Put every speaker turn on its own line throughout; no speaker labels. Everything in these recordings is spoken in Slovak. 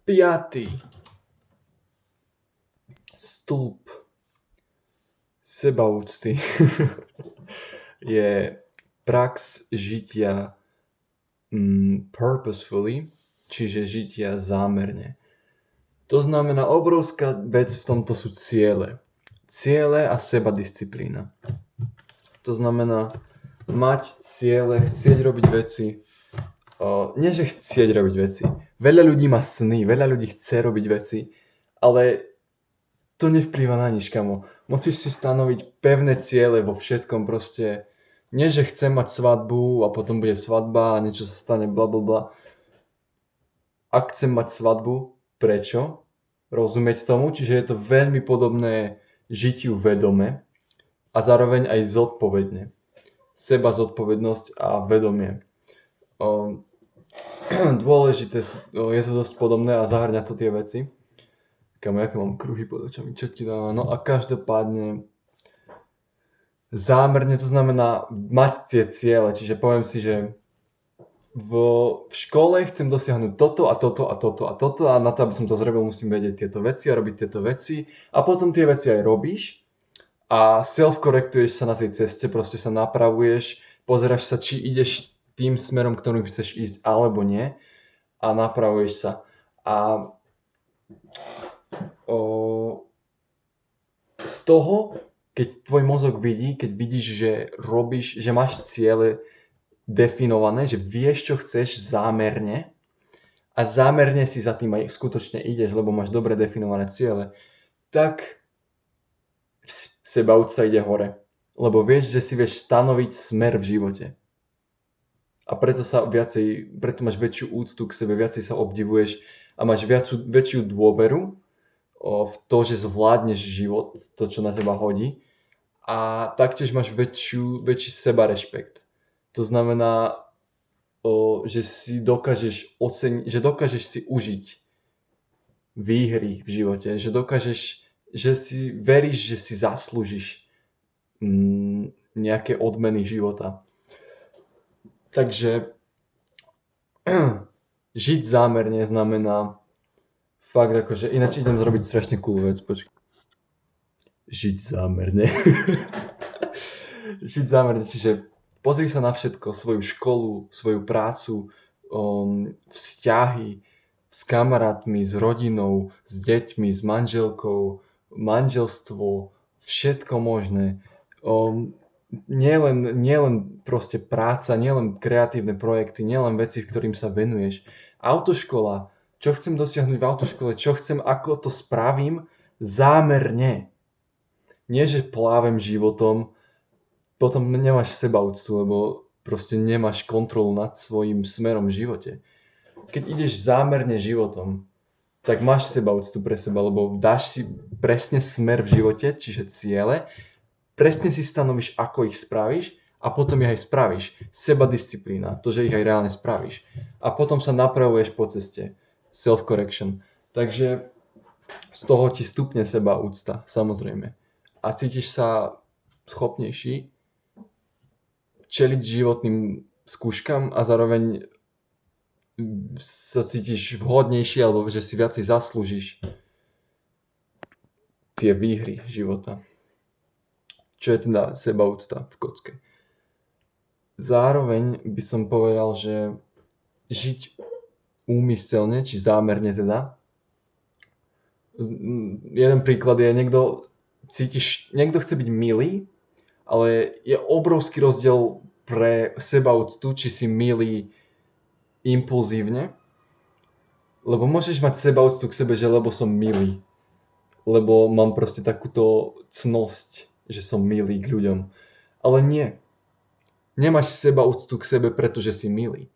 Piatý stĺp sebaúcty je prax žitia purposefully, čiže žitia zámerne. To znamená, obrovská vec v tomto sú ciele. Ciele a sebadisciplína. To znamená, mať ciele, chcieť robiť veci. Nie, že chcieť robiť veci. Veľa ľudí má sny, veľa ľudí chce robiť veci, ale to nevplýva na nič, kamo. Musíš si stanoviť pevné ciele vo všetkom proste. Nie, že chcem mať svadbu a potom bude svadba a niečo sa stane blablabla. Ak chcem mať svadbu, prečo? Rozumieť tomu, čiže je to veľmi podobné žitiu vedome a zároveň aj zodpovedne. Seba zodpovednosť a vedomie. Dôležité, je to dosť podobné a zahrňa to tie veci. Kamo, aké mám kruhy pod očami, čo ti dáva. No a každopádne zámerne to znamená mať tie ciele, čiže poviem si, že v škole chcem dosiahnuť toto a toto a toto a toto a na to, aby som to zrobil, musím vedieť tieto veci a robiť tieto veci a potom tie veci aj robíš a self-correctuješ sa na tej ceste, proste sa napravuješ, pozeráš sa, či ideš tým smerom, ktorým chceš ísť alebo nie a napravuješ sa. A z toho, keď tvoj mozog vidí, keď vidíš, že robíš, že máš ciele definované, že vieš, čo chceš zámerne a zámerne si za tým aj skutočne ideš, lebo máš dobre definované ciele, tak sebaúcta ide hore. Lebo vieš, že si vieš stanoviť smer v živote. A preto máš väčšiu úctu k sebe, viacej sa obdivuješ a máš väčšiu dôveru v to, že zvládneš život, to, čo na teba hodí. A taktiež máš väčší sebarešpekt. To znamená, že si dokážeš oceniť, že dokážeš si užiť výhry v živote, že si veríš, že si zaslúžiš nejaké odmeny života. Takže žiť zámerne znamená fakt akože, ináč idem zrobiť strašne cool vec, počkaj. Žiť zámerne. Žiť zámerne, čiže pozri sa na všetko, svoju školu, svoju prácu, vzťahy s kamarátmi, s rodinou, s deťmi, s manželkou, manželstvo, všetko možné. Nielen proste práca, nielen kreatívne projekty, nielen veci, ktorým sa venuješ. Autoškola, čo chcem dosiahnuť v autoškole, čo chcem, ako to spravím, zámerne. Nie, že plávem životom, potom nemáš sebaúctu, lebo proste nemáš kontrolu nad svojím smerom v živote. Keď ideš zámerne životom, tak máš sebaúctu pre seba, lebo dáš si presne smer v živote, čiže ciele, presne si stanovíš, ako ich spravíš a potom ich aj spravíš. Sebadisciplína, to, že ich aj reálne spravíš. A potom sa napravuješ po ceste. Self-correction. Takže z toho ti stupne sebaúcta, samozrejme. A cítiš sa schopnejší čeliť životným skúškam a zároveň sa cítiš vhodnejší alebo že si viacej zaslúžiš tie výhry života. Čo je teda sebaúcta v kocke. Zároveň by som povedal, že žiť úmyselne, či zámerne teda. Jeden príklad je, niekto chce byť milý, ale je obrovský rozdiel pre sebaúctu, či si milý impulzívne, lebo môžeš mať sebaúctu k sebe, že lebo som milý, lebo mám proste takúto cnosť, že som milý k ľuďom, ale nie. Nemáš sebaúctu k sebe, pretože si milý.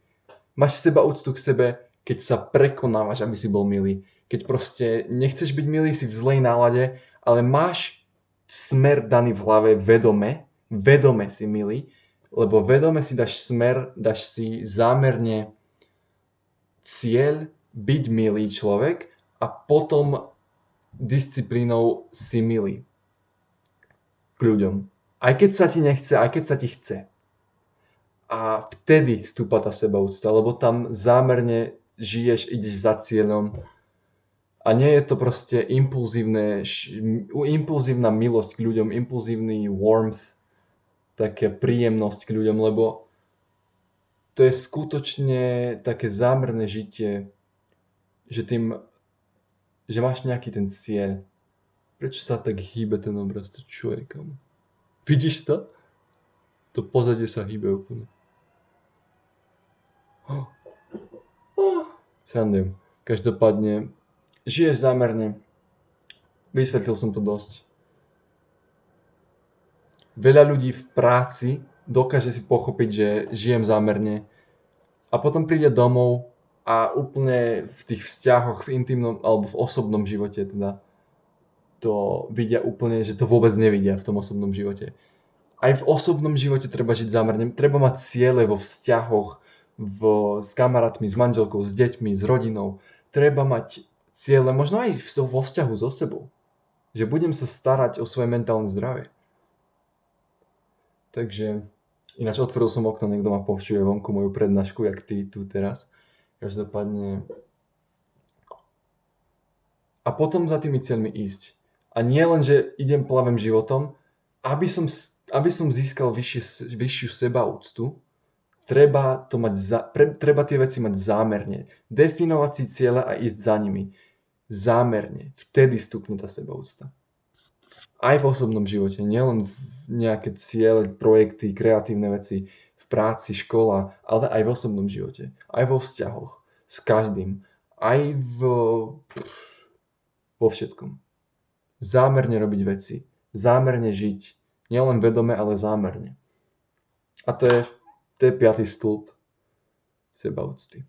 Máš sebaúctu k sebe, keď sa prekonávaš, aby si bol milý. Keď proste nechceš byť milý, si v zlej nálade, ale máš smer daný v hlave vedome si milý, lebo vedome si dáš smer, dáš si zámerne cieľ byť milý človek a potom disciplínou si milý k ľuďom. Aj keď sa ti nechce, aj keď sa ti chce. A vtedy stúpa tá sebaúcta, lebo tam zámerne žiješ, ideš za cieľom A nie je to proste impulzívna milosť k ľuďom, impulzívny warmth, taká príjemnosť k ľuďom, lebo to je skutočne také zámerné žitie, že máš nejaký ten cieľ. Prečo sa tak hýbe ten obraz? To čo je, kam? Vidíš to? To pozadie sa hýbe úplne. Srandujem. Každopádne, žiješ zámerne. Vysvetlil som to dosť. Veľa ľudí v práci dokáže si pochopiť, že žijem zámerne a potom príde domov a úplne v tých vzťahoch, v intimnom alebo v osobnom živote teda to vidia úplne, že to vôbec nevidia v tom osobnom živote. Aj v osobnom živote treba žiť zámerne, treba mať ciele vo vzťahoch, s kamarátmi, s manželkou, s deťmi, s rodinou. Treba mať ciele, možno aj vo vzťahu so sebou. Že budem sa starať o svoje mentálne zdravie. Takže, ináč otvoril som okno, niekto ma počuje vonku moju prednášku, jak ty tu teraz. Každopádne. A potom za tými cieľmi ísť. A nie len, že idem plavem životom, aby som získal vyššiu sebaúctu, treba tie veci mať zámerne. Definovať si cieľe a ísť za nimi. Zámerne. Vtedy stupne tá sebaúcta. Aj v osobnom živote. Nielen nejaké ciele, projekty, kreatívne veci v práci, škola, ale aj v osobnom živote. Aj vo vzťahoch. S každým. Aj vo všetkom. Zámerne robiť veci. Zámerne žiť. Nielen vedome, ale zámerne. A to je 5. stĺp sebaúcty.